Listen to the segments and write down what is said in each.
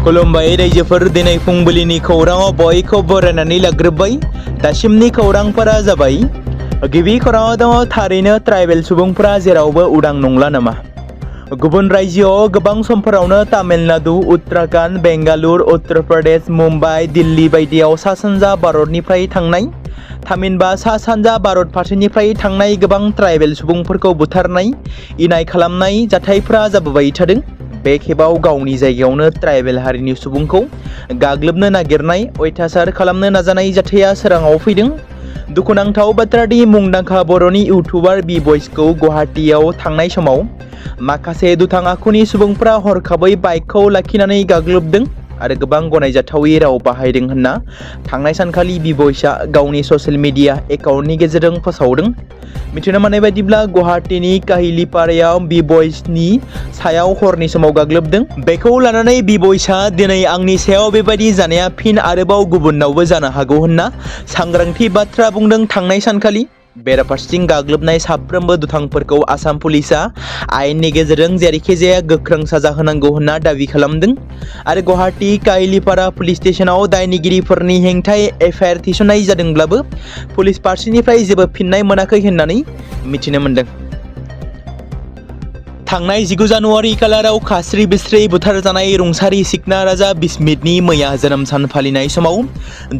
खुलुमबाय रायजोफोर दिनै फुंबिलिनि खौराङाव बयखौ बरायनानै लाग्रोबाय। दासिमनि खौरांफोरा जाबाय। गिबि खौराङाव दङ थारैनो ट्राइबेल सुबुंफोरा जेरावबो उदां नंला नामा? गुबुन रायजोआव गोबां समफोरावनो तामिलनाडु, उत्तराखंड, बेंगालुर, उत्तर प्रदेश, मुम्बाइ, दिल्ली बायदियाव सा सानजा भारतनिफ्राय थांनाय थामहिनबा सा सानजा भारत फारसेनिफ्राय थांनाय गोबां ट्राइबेल सुबुंफोरखौ बुथारनाय, इनाय खालामनाय जाथायफोरा जाबोबाय थादों। बे खेबाव गावनि जायगायावनो ट्राइबेल हारिनि सुबुंखौ गाग्लोबनो नागिरनाय, अयथासार खालामनो नाजानाय जाथाया सोराङाव फैदों। दुखुनांथाव बाथ्रादि मुंदांखा बर'नि इउटुबार बि-बयसखौ गुवाहाटीयाव थांनाय समाव माखासे दुथां आखुनि सुबुंफोरा हरखाबै बाइकखौ लाखिनानै गाग्लोबदों आरो गोबां गनायजाथावै राव बाहायदों होनना थांनाय सानखालि बि-बयसआ गावनि ससियेल मिडिया एकाउन्टनि गेजेरजों फोसावदों। मिथिनो मोननाय बायदिब्ला गुवाहाटीनि काहिलिपारायाव बि-बयसनि सायाव हरनि समाव गाग्लोबदों। बेखौ लानानै बि-बयसआ दिनै आंनि सायाव बेबायदि जानाया फिन आरोबाव गुबुननावबो जानो हागौ होनना सांग्रांथि बाथ्रा बुंदों थांनाय सानखालि। बेराफारसेथिं गाग्लोबनाय साफ्रोमबो दुथांफोरखौ आसाम पुलिसआ आयेननि गेजेरजों जेरैखिजाया गोख्रों साजा होनांगौ होनना दाबि खालामदों आरो गुवाहाटी काहिलिपारा पुलिस स्टेशनाव दायनिगिरिफोरनि हेंथायै एफआइआर थिसननाय जादोंब्लाबो पुलिस फारसेनिफ्राय जेबो फिननाय मोनाखै होननानै मिथिनो मोनदों। थांनाय 19 जानुवारि खालाराव खास्रि बिस्रि बुथारजानाय रुंसारि सिखना राजा बिस्मितनि मैया जोनोम सान फालिनाय समाव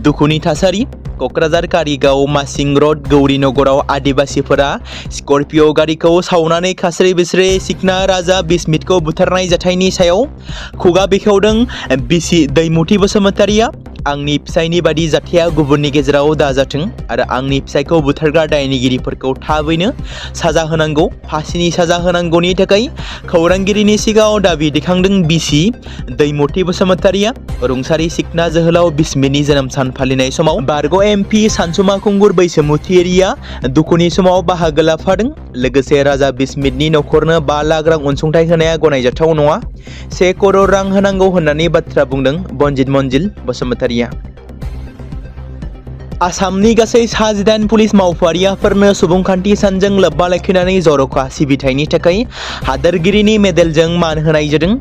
दुखुनि थासारि। क'क्राझार कारिगाव मासिं रड गौरीनगराव आदिबासीफोरा स्कर्पिय' गारिखौ सावनानै खास्रि बिस्रि सिखना राजा बिस्मितखौ बुथारनाय जाथायनि सायाव खुगा बेखेवदों बिसि दैमुथि बसुमतारिया। आंनि फिसायनि बादि जाथाया गुबुननि गेजेराव दाजाथों आरो आंनि फिसायखौ बुथारग्रा दायनिगिरिफोरखौ थाबैनो साजा होनांगौ, फासिनि साजा होनांगौनि थाखाय खौरांगिरिनि सिगाङाव दाबि दैखांदों बिसि दैमुथि बसुमतारिया। रुंसारि सिखना जोहोलाव बिस्मितनि जोनोम सान फालिनाय समाव बारग' एमपि सानसुमा खुंगुर बैसोमुथियारिया दुखुनि समाव बाहागो लाफादों। लोगोसे राजा बिस्मितनि नखरनो 5 लाख रां अनसुंथाइ होनाया गनायजाथाव नङा, 1 करोड़ रां होनांगौ होननानै बाथ्रा बुंदों बनजित मंजिल बसुमतारिया। आसामनि गासै 18 पुलिस मावफारियाफोरनो सुबुंखान्थि सानजों लोब्बा लाखिनानै जर'खा सिबिथायनि थाखाय हादोरगिरिनि मेडेलजों मान होनाय जादों।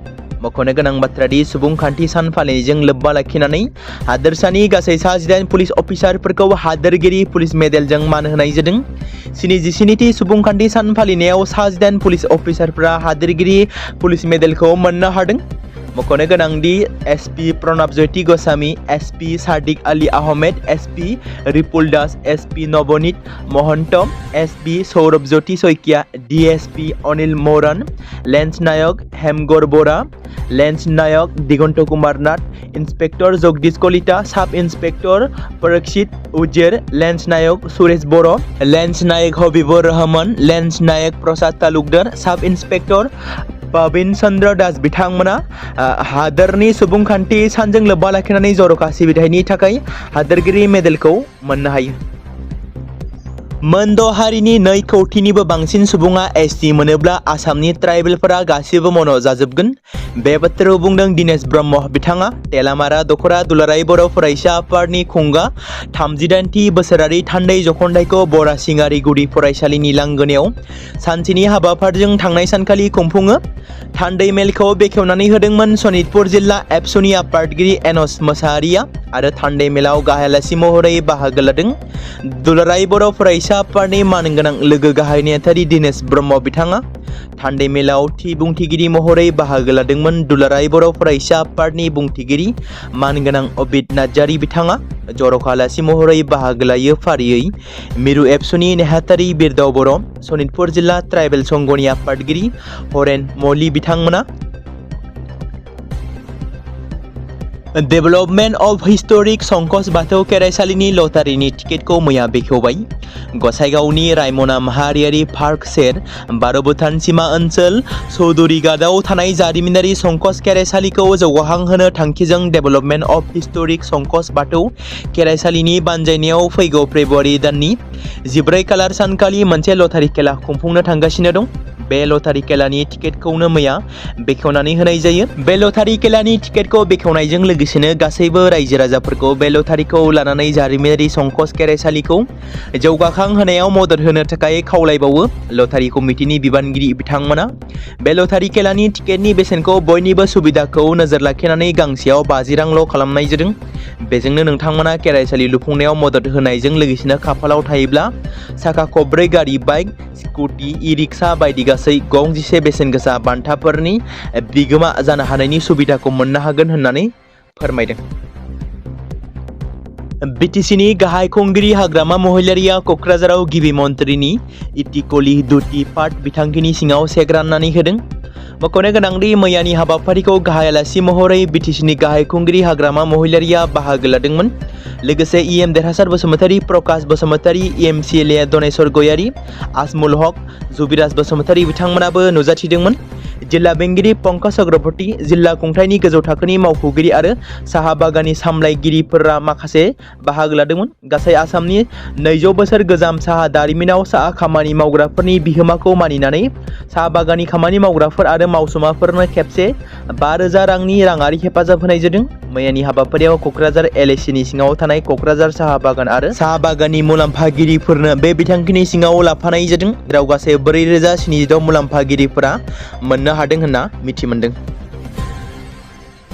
मख'नो गोनां बाथ्रादि सुबुंखान्थि सान फालिनायजों लोब्बा लाखिनानै हादोरसानि गासै 18 पुलिस अफिसारफोरखौ हादोरगिरि पुलिस मेडेलजों मान होनाय जादों। 77थि सुबुंखान्थि सान फालिनायाव 18 पुलिस अफिसारफोरा हादोरगिरि पुलिस मेडेलखौ मोननो हादों। मख'नो गोनांदि SP Pranab Jyoti Goswami, SP Sadiq Ali Ahmed, SP Ripul Das, SP Navneet Mahanta, SP Saurabh Jyoti Saikia, DSP Anil Moran, lance naik Hemgar Bora, lance naik Diganta Kumar Nath, inspector Jagdish Kalita, sub inspector Parikshit Ujer, lance naik Suresh Boro', lance naik Habibur Rahman, lance naik Prasad Talukdar, sub inspector पाविन Chandra Das बिथांमोना हादोरनि सुबुंखान्थि सानजों लोब्बा लाखिनानै जर'खा सिबिथायनि थाखाय हादोरगिरि मेडेलखौ मोननो हायो। मोन 6 हारिनि 2 कौटिनिबो बांसिन सुबुङा एसटि मोनोब्ला आसामनि ट्राइबेलफोरा गासिबो मन' जाजोबगोन। बे बाथ्राखौ बुंदों दिनेश ब्रह्म बिथाङा तेलामारा दख'रा दुलाराय बर' फरायसा आफादनि खुंगा 38थि बोसोरारि थान्दै जख'न्थाइखौ बरासिङारि गुदि फरायसालिनि लांगोनायाव सानसेनि हाबाफारिजों थांनाय सानखालि खुंफुङो। थान्दै मेलखौ बेखेवनानै होदोंमोन सनितपुर जिल्ला एबसुनि आफादगिरि एनस मोसाहारिया आरो थान्दै मेलाव गाहाय आलासि महरै बाहागो लादों दुलाराय बर' फरायसा आफादनि मानगोनां लोगो गाहाय नेहाथारि दिनेश ब्रह्म बिथाङा। थान्दै मेलाव थि बुंथिगिरि महरै बाहागो लादोंमोन दुलाराय बर' फरायसा आफादनि बुंथिगिरि मानगोनां अबिद नार्जारि बिथाङा। जर'खा आलासि महरै बाहागो लायो फारियै मिरु एबसुनि नेहाथारि बिरदाव बर', सनितपुर जिल्ला ट्राइबेल संघनि आफादगिरि हरेन मलि बिथांमोना। डेभेलपमेन्ट अफ हिस्टोरिक संकस बाथौ खेराइसालिनि लटारिनि टिकेटखौ मैया बेखेवबाय। गसाइगावनि रायमना माहारियारि पार्क सेर 12 भुटान सीमा ओनसोल चौधुरीघाटआव थानाय जारिमिनारि संकस खेराइसालिखौ जौगाखांहोनो थांखिजों डेभेलपमेन्ट अफ हिस्टोरिक संकस बाथौ खेराइसालिनि बानजायनायाव फैगौ फेब्रुवारि दाननि 14 खालार सानखालि मोनसे लटारि खेला खुंफुंनो थांगासिनो दं। बे लटारि खेलानि टिकेटखौनो मैया बेखेवनानै होनाय जायो। बे लटारि खेलानि टिकेटखौ बेखेवनायजों लोगोसेनो गासैबो रायजो राजाफोरखौ बे लटारिखौ लानानै जारिमिनारि संकस खेराइसालिखौ जौगाखां होनायाव मदद होनो थाखाय खावलायबावो। लटारि कमिटिनि बिबानगिरि बिथांमोना बे लटारि खेलानि टिकेटनि बेसेनखौ बयनिबो सुबिदाखौ नोजोर लाखिनानै गांसेयाव 50 रांल' खालामनाय जादों। बेजोंनो नोंथांमोना खेराइसालि लुफुंनायाव मदद होनायजों लोगोसेनो खाफालाव थायोब्ला साखा खब्रै गारि, बाइक, स्कुटि, इ-रिक्सा बायदि गासै गंजिसे बेसेन गोसा बान्थाफोरनि बिगोमा जानो हानायनि सुबिदाखौ मोननो हागोन होननानै फोरमायदों। बिटिसिनि गाहाय खुंगिरि हाग्रामा महिलारिया क'क्राझाराव गिबि मन्थ्रिनि इटिकली दुटी पाट बिथांखिनि सिङाव चेक राननानै होदों। मख'नो गोनांदि मैयानि हाबाफारिखौ गाहाय आलासि महरै बिटिसिनि गाहाय खुंगिरि हाग्रामा महिलारिया बाहागो लादोंमोन। लोगोसे इएम देरहासार बसुमतारी, प्रकाश बसुमतारी, इएमसिएलए दनेश्वर गयारी, आजमुल हक, जुबिराज बसुमतारी बिथांमोनाबो नुजाथिदोंमोन। जिल्ला बेंगिरि पंकज अग्रवर्ती, जिल्ला खुंथायनि गोजौ थाखोनि मावख'गिरि आरो साहा बागाननि सामलायगिरिफोरा माखासे बाहागो लादोंमोन। गासै आसामनि 200 बोसोर गोजाम साहा दारिमिनाव साहा खामानि मावग्राफोरनि बिहोमाखौ मानिनानै साहा बागाननि खामानि मावग्राफोर आरो मावसुमाफोरनो खेबसे 5,000 रांनि राङारि हेफाजाब होनाय जादों। मैयानि हाबाफारियाव क'क्राझार एलएसिनि सिङाव थानाय क'क्राझार साहा बागान आरो साहा बागाननि मुलाम्फागिरिफोरनो बे बिथांखिनि सिङाव लाफानाय जादों, जेराव गासै 4,076 मुलाम्फागिरिफोरा मोननो हादों होनना मिथि मोनदों।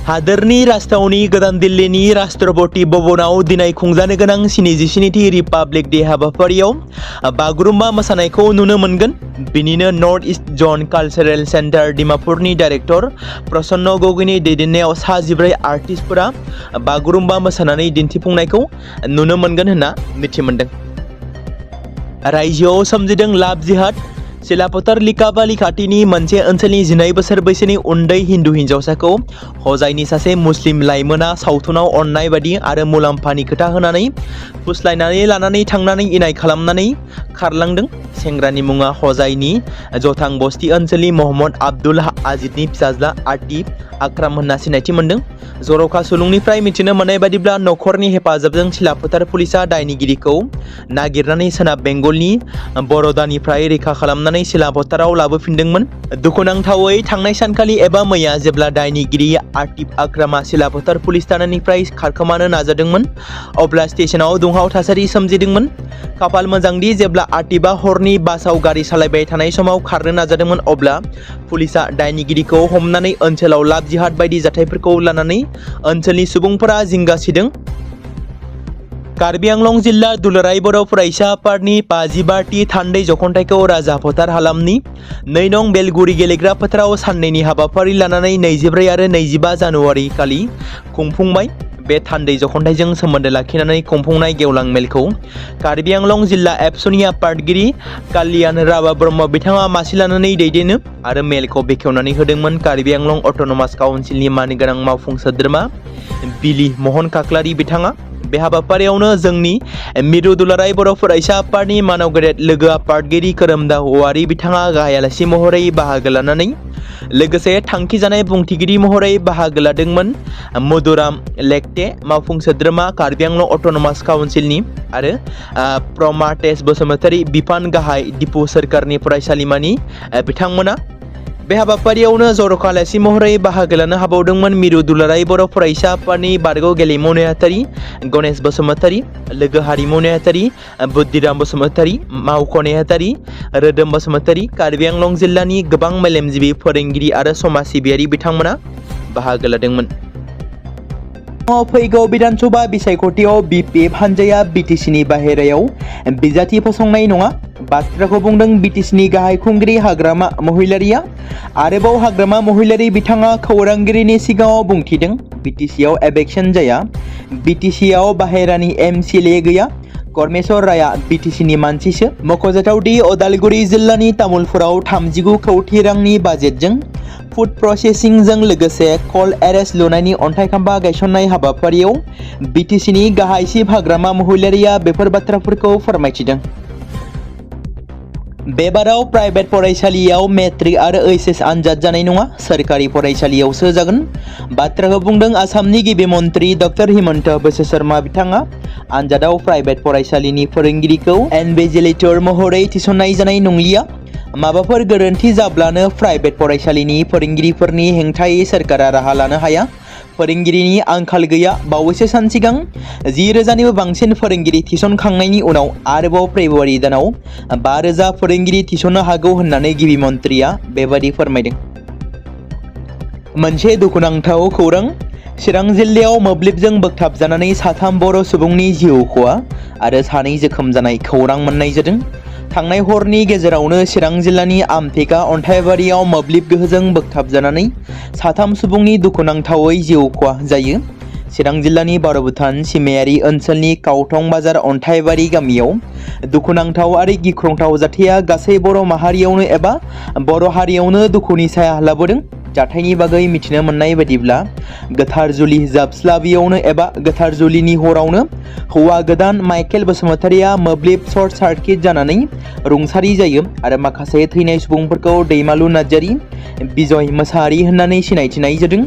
हादोरनि राजथावनि गोदान दिल्लीनि राष्ट्रपति भवनाव दिनै खुंजानो गोनां 77थि रिपाब्लिक डे हाबाफारियाव बागुरुम्बा मोसानायखौ नुनो मोनगोन। बिनिनो नर्थ इस्ट जन कालचारेल सेन्टार डिमापुरनि डाइरेक्टर प्रसन्न गगैनि दैदेननायाव सा 14 आर्टिस्टफोरा बागुरुम्बा मोसानानै दिन्थिफुंनायखौ नुनो मोनगोन होनना मिथि मोनदों। रायजोआव सोमजिदों लाभ जिहाद। सिलापथार लिकाबाली खाथिनि मोनसे ओनसोलनि 12 बोसोर बैसोनि उन्दै हिन्दु हिन्जावसाखौ हजाइनि सासे मुस्लिम लाइमोना सावथुनाव अननाय बायदि आरो मुलाम्फानि खोथा होनानै फुस्लायनानै लानानै थांनानै इनाय खालामनानै खारलांदों। सेंग्रानि मुङा हजाइनि जथां बस्ती ओनसोलनि महम्मद आब्दुल आजिदनि फिसाज्ला आतिफ आक्राम होनना सिनायथि मोनदों। जर'खा सुलुंनिफ्राय मिथिनो मोननाय बादिब्ला नखरनि हेफाजाबजों सिलापथार पुलिसा दायनिगिरिखौ नागिरनानै सोनाब बेंगलनि बर'दानिफ्राय रैखा खालामनानै सिलापथाराव लाबोफिनदोंमोन। दुखुनांथावै थांनाय सानखालि एबा मैया जेब्ला दायनिगिरि आतिफ आक्रामा सिलापथार पुलिस थानानिफ्राय खारखोमानो नाजादोंमोन, अब्ला स्टेशनाव दुंहाव थासारि सोमजिदोंमोन। खाफाल मोजांदि जेब्ला आतिफआ हरनि बासाव गारि सालायबाय थानाय समाव खारनो नाजादोंमोन, अब्ला पुलिसा दायनिगिरिखौ हमनानै ओनसोलाव लाभ जिहाद बायदि जाथायफोरखौ लानानै ओनसोलनि सुबुंफोरा जिंगा सिदों। कार्बि आंलं जिल्ला दुलाराय बर' फरायसा आफादनि 52थि थान्दै जख'न्थाइखौ राजा फोथार हालामनि 2 नं बेलगुरि गेलेग्रा फोथाराव साननैनि हाबाफारि लानानै 24 आरो 25 जानुवारि खालि खुंफुंबाय। बे थान्दै जख'न्थाइजों सोमोन्दो लाखिनानै खुंफुंनाय गेवलां मेलखौ कार्बि आंलं जिल्ला एबसुनि आफादगिरि काल्यान राभा ब्रह्म बिथाङा मासि लानानै दैदेनो आरो मेलखौ बेखेवनानै होदोंमोन कार्बि आंलं अट'नमास काउन्सिलनि मानगोनां मावफुं सोद्रोमा बिलि महन काक्लारि बिथाङा। बे हाबाफारियावनो जोंनि मिरु दुलाराय बर' फरायसा आफादनि मानव गेदेर लोगो आफादगिरि खोरोमदाव औवारि बिथाङा गाहाय आलासि महरै बाहागो लानानै लोगोसे थांखिजानाय बुंथिगिरि महरै बाहागो लादोंमोन मधुराम लेक्टे, मावफुं सोद्रोमा कार्बि आंलं अट'नमास काउन्सिलनि आरो प्रमातेश बसुमतारी, बिफान गाहाय दिपु सोरखारनि फरायसालिमानि बिथांमोना। बे हाबाफारियावनो जर'खा आलासि महरै बाहागो लानो हाबावदोंमोन मिरु दुलाराय बर' फरायसा आफादनि बारग' गेलेमु नेहाथारि गणेश बसुमतारी, लोगो हारिमु नेहाथारि बुद्धिराम बसुमतारी, मावख' नेहाथारि रोदोम बसुमतारी, कार्बि आंलं जिल्लानि गोबां मेलेमजिबि, फोरोंगिरि आरो समाज सिबियारि बिथांमोना बाहागो लादोंमोन। फैगौ विधानसभा बिसायख'थियाव बिपिएफ हानजाया बिटिसिनि बाहेरायाव बिजाथि फसंनाय नङा बाथ्राखौ बुंदों बिटिसिनि गाहाय खुंगिरि हाग्रामा महिलारिया। आरोबाव हाग्रामा महिलारि बिथाङा खौरांगिरिनि सिगाङाव बुंथिदों, बिटिसिआव इलेक्शन जाया, बिटिसिआव बाहेरानि एमसिएलए गैया, करमेश्वर राया बिटिसिनि मानसिसो। मख'जाथावदि अदालगुरि जिल्लानि तामुलपुराव 39 कौटि रांनि बाजेटजों फुड प्रसेसिंजों लोगोसे कल्ड एरेस्ट लुनायनि अन्थाइ खाम्फा गायसननाय हाबाफारियाव बिटिसिनि गाहाय चिफ हाग्रामा महिलारिया बेफोर बाथ्राफोरखौ फोरमायथिदों। बेबाराव प्राइभेट फरायसालियाव मेट्रिक आरो ओइचएस आनजाद जानाय नङा, सोरखारि फरायसालियावसो जागोन बाथ्राखौ बुंदों आसामनि गिबि मन्थ्रि डक्टर हिमन्त बिश्व शर्मा बिथाङा। आनजादाव प्राइभेट फरायसालिनि फोरोंगिरिखौ इनभिजिलेटर महरै थिसननाय जानाय नंलिया। माबाफोर गोरोन्थि जाब्लानो प्राइभेट फरायसालिनि फोरोंगिरिफोरनि हेंथायै सरकारा राहा लानो हाया। फोरोंगिरिनि आंखाल गैया। बावैसो सान सिगां 10,000निबो बांसिन फोरोंगिरि थिसनखांनायनि उनाव आरोबाव फेब्रुवारि दानाव 5,000 फोरोंगिरि थिसननो हागौ होननानै गिबि मन्थ्रिया बेबादि फोरमायदों। मोनसे दुखुनांथाव खौरां। चिरां जिल्लायाव मोब्लिबजों बोगथाबजानानै 3 बर' सुबुंनि जिउ खहा आरो 2 जोखोम जानाय खौरां मोननाय जादों। थांनाय हरनि गेजेरावनो चिरां जिल्लानि आमथेखा अन्थाइबारियाव मोब्लिब गोहोजों बोगथाबजानानै 3 सुबुंनि दुखुनांथावै जिउ खहा जायो। चिरां जिल्लानि बारभुटान सिमायारि ओनसोलनि काउथं बाजार अन्थाइबारि गामियाव दुखुनांथाव आरो गिख्रंथाव जाथाया गासै बर' माहारियावनो एबा बर' हारियावनो दुखुनि साया लाबोदों। जाथायनि बागै मिथिनो मोननाय बायदिब्ला गोथार जुलि जाबस्लाबियावनो एबा गोथार जुलिनि हरावनो हौवा गोदान माइकेल बसुमतारिया मोब्लिब सर्ट सार्किट जानानै रुंसारि जायो आरो माखासे थैनाय सुबुंफोरखौ दैमालु नार्जारि, बिजय मोसाहारि होननानै सिनायथिनाय जादों।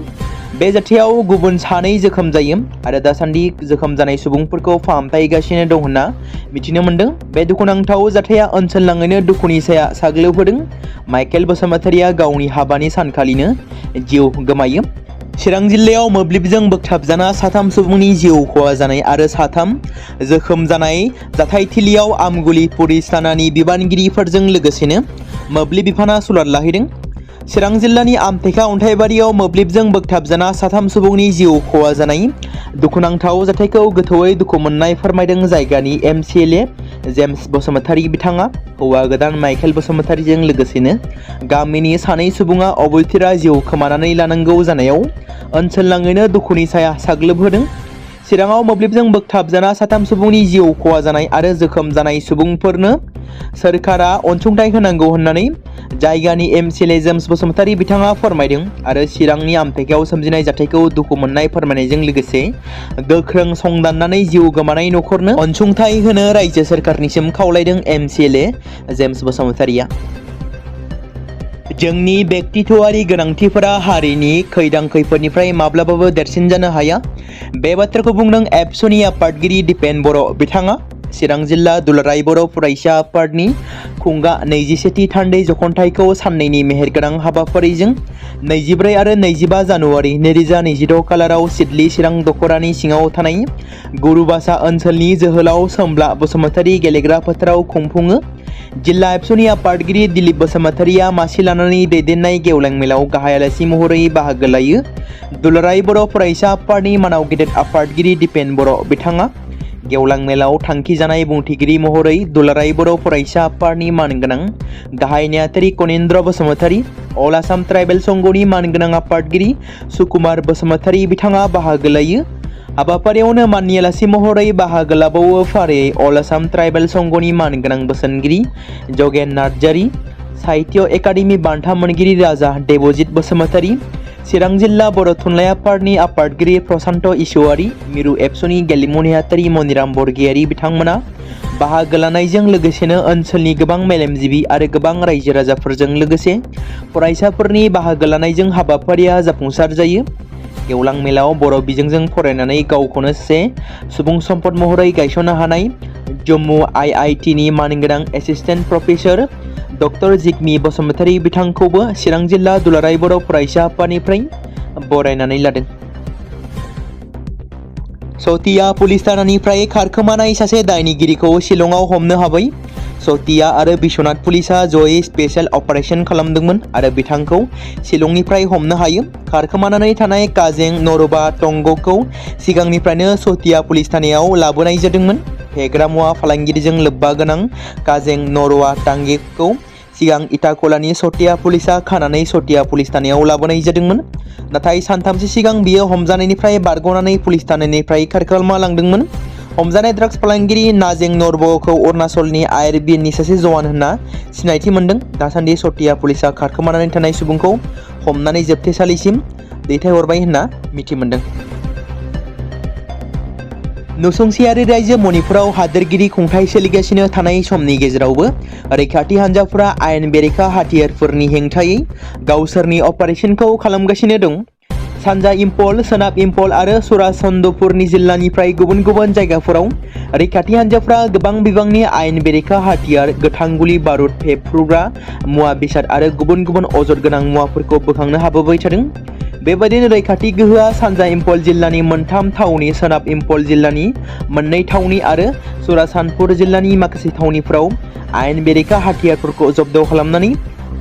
बे जाथायाव गुबुन 2 जोखोम जायो आरो दासान्दि जोखोम जानाय सुबुंफोरखौ फाहामथायगासिनो दं होनना मिथिनो मोन्दों। बे दुखुनांथाव जाथाया ओनसोलनाङैनो दुखुनि साया साग्लोबहोदों। माइकेल बसुमतारिया गावनि हाबानि सानखालिनो जिउ गोमायो। चिरां जिल्लायाव मोब्लिबजों बोगथाबजाना 3 सुबुंनि जिउ खहा जानाय आरो 3 जोखोम जानाय जाथायथिलियाव आमगुलि पुलिस थानानि बिबानगिरिफोरजों लोगोसेनो मोब्लिब बिफाना सुलाद लाहैदों। चिरां जिल्लानि आमथेखा अन्थाइबारियाव मोब्लिबजों बोगथाबजाना 3 सुबुंनि जिउ खहा जानाय दुखुनांथाव जाथायखौ गोथौयै दुखु मोननाय फोरमायदों जायगानि MCLA जेम्स बसुमतारि बिथाङा। हौवा गोदान माइकेल बसुमतारिजों लोगोसेनो गामिनि 2 सुबुङा अबथिरा जिउ खोमानानै लानांगौ जानायाव ओनसोलनाङैनो दुखुनि साया साग्लोबहोदों। चिराङाव मोब्लिबजों बोगथाबजाना 3 सुबुंनि जिउ खहा जानाय आरो जोखोम जानाय सुबुंफोरनो सोरखारा अनसुंथाइ होनांगौ होननानै जायगानि MCLA जेम्स बसुमतारि बिथाङा फोरमायदों आरो चिरांनि आमथेखायाव सोमजिनाय जाथायखौ दुखु मोननाय फोरमायनायजों लोगोसे गोख्रों संदाननानै जिउ गोमानाय नखरनो अनसुंथाइ होनो रायजो सोरखारनिसिम खावलायदों MCLA जेम्स बसुमतारिया। जोंनि बेक्तित्वारि गोनांथिफोरा हारिनि खैदां खैफोदनिफ्राय माब्लाबाबो देरसिन जानो हाया। बे बाथ्राखौ बुंदों एबसुनि आफादगिरि दिपेन बर' बिथाङा। चिरां जिल्ला दुलाराय बर' फरायसा आफादनि खुंगा 21थि थान्दै जखनथाइखौ साननैनि मेहेरगोनां हाबाफारिजों 24 आरो 25 जानुवारि 2026 खालाराव सिडली चिरां दख'रानि सिङाव थानाय गुरुबासा ओनसोलनि जोहोलाव सोमब्ला बसुमतारि गेलेग्रा फोथाराव खुंफुङो। जिल्ला एबसुनि आफादगिरि दिलीप बसुमतारिया मासि लानानै दैदेननाय गेवलां मेलाव गाहाय आलासि महरै बाहागो लायो। दुलाराय बर' फरायसा आफादनि मानाव गेदेर आफादगिरि दिपेन बर' बिथाङा गेवलां मेलाव थांखि जानाय बुंथिगिरि महरै दुलाराय बर' फरायसा आफादनि मानगोनां गाहाय नेहाथारि कनिन्द्र बसुमतारि, अल आसाम ट्राइबेल संघनि मानगोनां आफादगिरि सुकुमार बसुमतारि बिथाङा बाहागो लायो। हाबाफारियावनो माननि आलासि महरै बाहागो लाबावो फारियै अल आसाम ट्राइबेल संघनि मानगोनां बोसोनगिरि जगेन नार्जारि, साहित्य एकाडेमि बान्था मोनगिरि राजा देबजित बसुमतारि, चिरां जिल्ला बर' थुनलाइ आफादनि आफादगिरि प्रशान्त इसवारि, मिरु एबसुनि गेलेमु नेहाथारि मनिराम बरगयारि बिथांमोना बाहागो लानायजों लोगोसेनो ओनसोलनि गोबां मेलेमजिबि आरो गोबां रायजो राजाफोरजों लोगोसे फरायसाफोरनि बाहागो लानायजों हाबाफारिया जाफुंसार जायो। गेवलां मेलाव बर' बिजोंजों फरायनानै गावखौनो सासे सुबुं सम्पद महरै गायसननो हानाय जम्मु IITनि मानगोनां एसिस्टेन्ट प्रफेसर डक्टर जिगमि बसुमतारि बिथांखौबो चिरां जिल्ला दुलाराय बर' फरायसा आफादनिफ्राय बरायनानै लादों। सतिया पुलिस थानानिफ्राय खारखोमानाय सासे दायनिगिरिखौ शिलंआव हमनो हाबाय। सतिया आरो बिश्वनाथ पुलिसा जयै स्पेशल अपारेशन खालामदोंमोन आरो बिथांखौ शिलंनिफ्राय हमनो हायो। खारखोमानानै थानाय काजें नरवा टंगखौ सिगांनिफ्रायनो सतिया पुलिस थानायाव लाबोनाय जादोंमोन। फेग्रा मुवा फालांगिरिजों लोब्बा गोनां काजें नरवा टांगेखौ सिगां इटाखलानि सतिया पुलिसा खानानै सतिया पुलिस थानायाव लाबोनाय जादोंमोन। नाथाय सानथामसो सिगां बियो हमजानायनिफ्राय बारग'नानै पुलिस थानानिफ्राय खारखोमा लांदोंमोन। हमजानाय ड्राग्स फालांगिरि नाजें नरवखौ अरुणाचलनि आइरबिएननि सासे जवान होनना सिनायथि मोन्दों। दासान्दि सतिया पुलिसा खारखोमानानै थानाय सुबुंखौ हमनानै जोबथेसालिसिम दैथायहरबाय होनना मिथि मोन्दों। नसुंसेयारि रायजो मणिपुराव हादोरगिरि खुंथाय सोलिगासिनो थानाय समनि गेजेरावबो रैखाथि हान्जाफोरा आयेन बेरेखा हाथियारफोरनि हेंथायै गावसोरनि अपारेशनखौ खालामगासिनो दं। सानजा इम्फल, सोनाब इम्फल आरो सरासनदपुरनि जिल्लानिफ्राय गुबुन गुबुन जायगाफोराव रैखाथि हान्जाफ्रा गोबां बिबांनि आयेन बेरेखा हाथियार, गोथां गुलि बारुद, फेफ्रुग्रा मुवा बेसाद आरो गुबुन गुबुन अजद गोनां मुवाफोरखौ बोखांनो हाबोबाय थादों। बेबायदिनो रैखाथि गोहोआ सानजा इम्फल जिल्लानि मोनथाम थावनि, सोनाब इम्फल जिल्लानि मोननै थावनि आरो सरासनपुर जिल्लानि माखासे थावनिफोराव आयेन बेरेखा हाथियारफोरखौ जब्द खालामनानै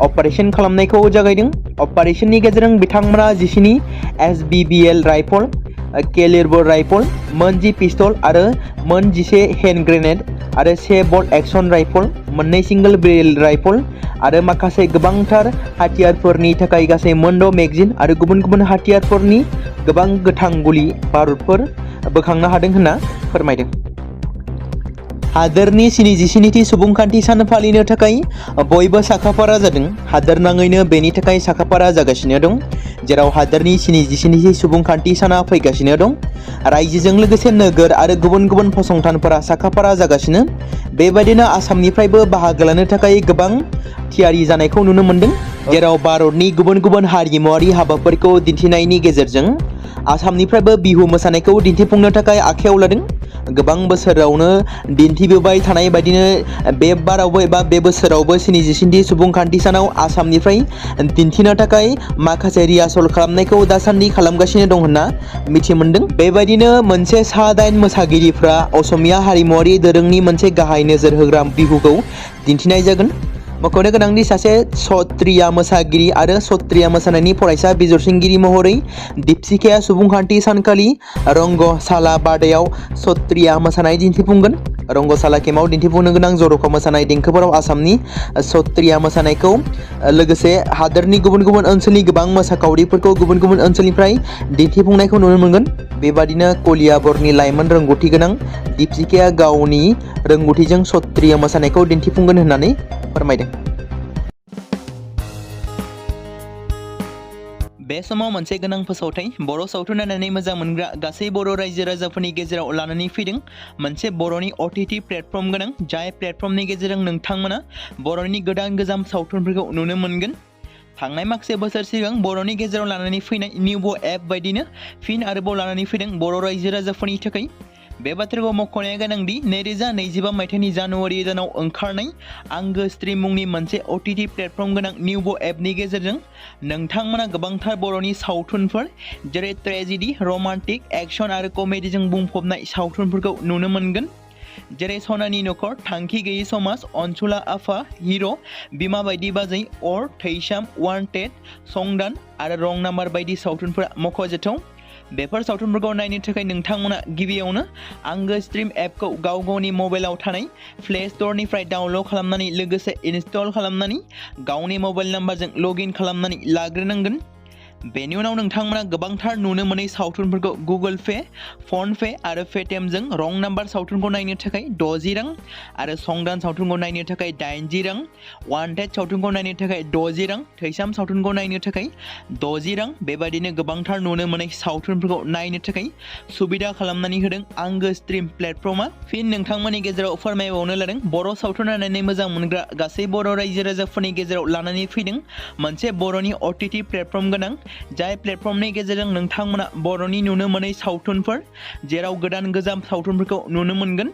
अपारेशन खालामनायखौ जागायदों। अपारेशननि गेजेरजों बिथांमोना 19 SBBL राइफल, केलिबर राइफल, मोन 10 पिस्तल आरो मोन 11 हेन्ड ग्रेनेड आरो 1 बल्ट एक्शन राइफल, 2 सिंगल बेरेल राइफल आरो माखासे गोबांथार हाथियारफोरनि थाखाय गासै मोन 6 मेगजिन आरो गुबुन गुबुन हाथियारफोरनि गोबां गोथां गुलि बारुदफोर बोखांनो हादों होनना फोरमायदों। हादोरनि 77थि सुबुंखान्थि सान फालिनो थाखाय बयबो साखाफारा जादों। हादोर नाङैनो बेनि थाखाय साखाफारा जागासिनो दं, जेराव हादोरनि 77थि सुबुंखान्थि साना फैगासिनो दं। रायजोजों लोगोसे नोगोर आरो गुबुन गुबुन फसंथानफोरा साखाफारा जागासिनो। बेबायदिनो आसामनिफ्रायबो बाहागो लानो थाखाय गोबां थियारि जानायखौ नुनो मोन्दों, जेराव भारतनि गुबुन गुबुन हारिमुवारि हाबाफोरखौ दिन्थिनायनि गेजेरजों आसामनिफ्रायबो बिहु मोसानायखौ दिन्थिफुंनो थाखाय आखायाव लादों। गोबां बोसोरावनो दिन्थिबोबाय थानाय बायदिनो बे बारावबो एबा बे बोसोरावबो 77थि सुबुंखान्थि सानाव आसामनिफ्राय दिन्थिनो थाखाय माखासे रिहार्सल खालामनायखौ दासान्दि खालामगासिनो दं होनना मिथि मोन्दों। बेबायदिनो मोनसे सा 8 मोसागिरिफ्रा असमिया हारिमुवारि दोरोंनि मोनसे गाहाय नोजोर होग्रा बिहुखौ दिन्थिनाय जागोन। मख'नो गोनांदि सासे सत्रिया मोसागिरि आरो सत्रिया मोसानायनि फरायसा बिजिरसंगिरि महरै दीपशिखाया सुबुंखान्थि सानखालि रंगशाला बादायाव सत्रिया मोसानाय दिन्थिफुंगोन। रंगशाला केम्पआव दिन्थिफुंनो गोनां जर'खा मोसानाय देंखोफोराव आसामनि सत्रिया मोसानायखौ लोगोसे हादोरनि गुबुन गुबुन ओनसोलनि गोबां मोसाखावरिफोरखौ गुबुन गुबुन ओनसोलनिफ्राय दिन्थिफुंनायखौ नुनो मोनगोन। बेबादिनो कलियाबरनि लाइमोन रोंगौथि गोनां दीपशिखाया गावनि रोंगौथिजों सत्रिया मोसानायखौ दिन्थिफुंगोन होननानै फोरमायदों। बे समाव मोनसे गोनां फोसावथाय बर' सावथुन नायनानै मोजां मोनग्रा गासै बर' रायजो राजाफोरनि गेजेराव लानानै फैदों मोनसे बर'नि OTT प्लेटफर्म गोनां, जाय प्लेटफर्मनि गेजेरजों नोंथांमोना बर'नि गोदान गोजाम सावथुनफोरखौ नुनो मोनगोन। थांनाय माखासे बोसोर सिगां बर'नि गेजेराव लानानै फैनाय निउबो एप बायदिनो फिन आरोबाव लानानै फैदों बर' रायजो राजाफोरनि थाखाय। बे बाथ्राखौ मख'नाया गोनांदि 2025 मायथाइनि जानुवारि दानाव ओंखारनाय आंगो स्ट्रिम मुंनि मोनसे OTT प्लेटफर्म गोनां निउबो एपनि गेजेरजों नोंथांमोना गोबांथार बर'नि सावथुनफोर जेरै ट्रेजेडि, रमान्टिक, एक्शन आरो कमेडिजों बुंफबनाय सावथुनफोरखौ नुनो मोनगोन। जेरै सनानि नखर, थांखि गैयै समाज, अनसुला आफा, हिर', बिमा बायदि बाजै, अर, थैसाम, वान्टेड, संदान आरो रं नाम्बार बायदि सावथुनफोरा मख'जाथाव। बेफोर सावथुनफोरखौ नायनो थाखाय नोंथांमोना गिबियावनो आंगो स्ट्रिम एपखौ गाव गावनि मबाइलाव थानाय प्ले स्ट'रनिफ्राय डाउनल'ड खालामनानै लोगोसे इनस्टल खालामनानै गावनि मबाइल नाम्बारजों लगइन खालामनानै लाग्रोनांगोन। बेनि उनाव नोंथांमोना गोबांथार नुनो मोनै सावथुनफोरखौ गुगोल पे, फन पे आरो पेटिएमजों रं नाम्बार सावथुनखौ नायनो थाखाय 60 रां आरो संदान सावथुनखौ नायनो थाखाय 80 रां, वान्टेड सावथुनखौ नायनो थाखाय 60 रां, थैसाम सावथुनखौ नायनो थाखाय 60 रां बेबायदिनो गोबांथार नुनो मोनै सावथुनफोरखौ नायनो थाखाय सुबिदा खालामनानै होदों आंगो स्ट्रिम प्लेटफर्मा। फिन नोंथांमोननि गेजेराव फोरमायबावनो लादों बर' सावथुन नायनानै मोजां मोनग्रा गासै बर' रायजो राजाफोरनि गेजेराव लानानै फैदों मोनसे बर'नि OTT प्लेटफर्म गोनां, जाय प्लेटफर्मनि गेजेरजों नोंथांमोना बर'नि नुनो मोनै सावथुनफोर जेराव गोदान गोजाम सावथुनफोरखौ नुनो मोनगोन।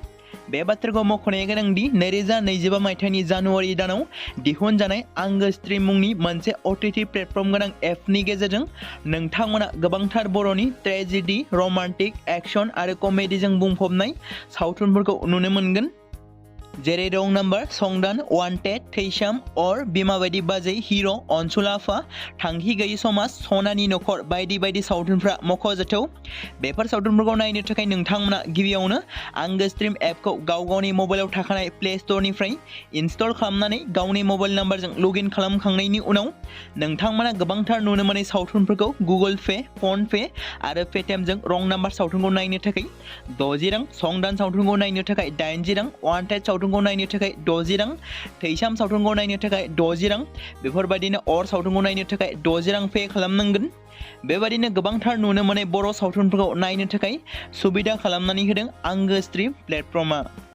बे बाथ्राखौ मख'नाया गोनांदि 2025 मायथाइनि जानुवारि दानाव दिहुनजानाय आंगो स्ट्रिम मुंनि मोनसे OTT प्लेटफर्म गोनां एपनि गेजेरजों नोंथांमोना गोबांथार बर'नि ट्रेजेडि, रमान्टिक, एक्शन आरो कमेडिजों बुंफबनाय सावथुनफोरखौ नुनो मोनगोन। जेरै रं नाम्बार, संदान, वान्टेड, थैसाम, अर, बिमा बायदि बाजै, हिर', अनसुला आफा, थांखि गैयै समाज, सनानि नखर बायदि बायदि सावथुनफ्रा मख'जाथाव। बेफोर सावथुनफोरखौ नायनो थाखाय नोंथांमोना गिबियावनो आंगो स्ट्रिम एपखौ गाव गावनि मबाइलाव थाखानाय प्ले स्ट'रनिफ्राय इनस्टल खालामनानै गावनि मबाइल नाम्बारजों लगइन खालामखांनायनि उनाव नोंथांमोना गोबांथार नुनो मोनै सावथुनफोरखौ गुगोल पे, फन पे आरो पेटिएमजों रं नाम्बार सावथुनखौ नायनो थाखाय 60 रां, संदान सावथुनखौ नायनो थाखाय 80 रां, वान्टेड सावथुनखौ नायनो थाखाय 60 रां, थैसाम सावथुनखौ नायनो थाखाय 60 रां बेफोरबायदिनो अर सावथुनखौ नायनो थाखाय 60 रां पे खालामनांगोन। बेबायदिनो गोबांथार नुनो मोनै बर' सावथुनफोरखौ नायनो थाखाय सुबिदा खालामनानै होदों आंगो स्ट्रिम प्लेटफर्मा।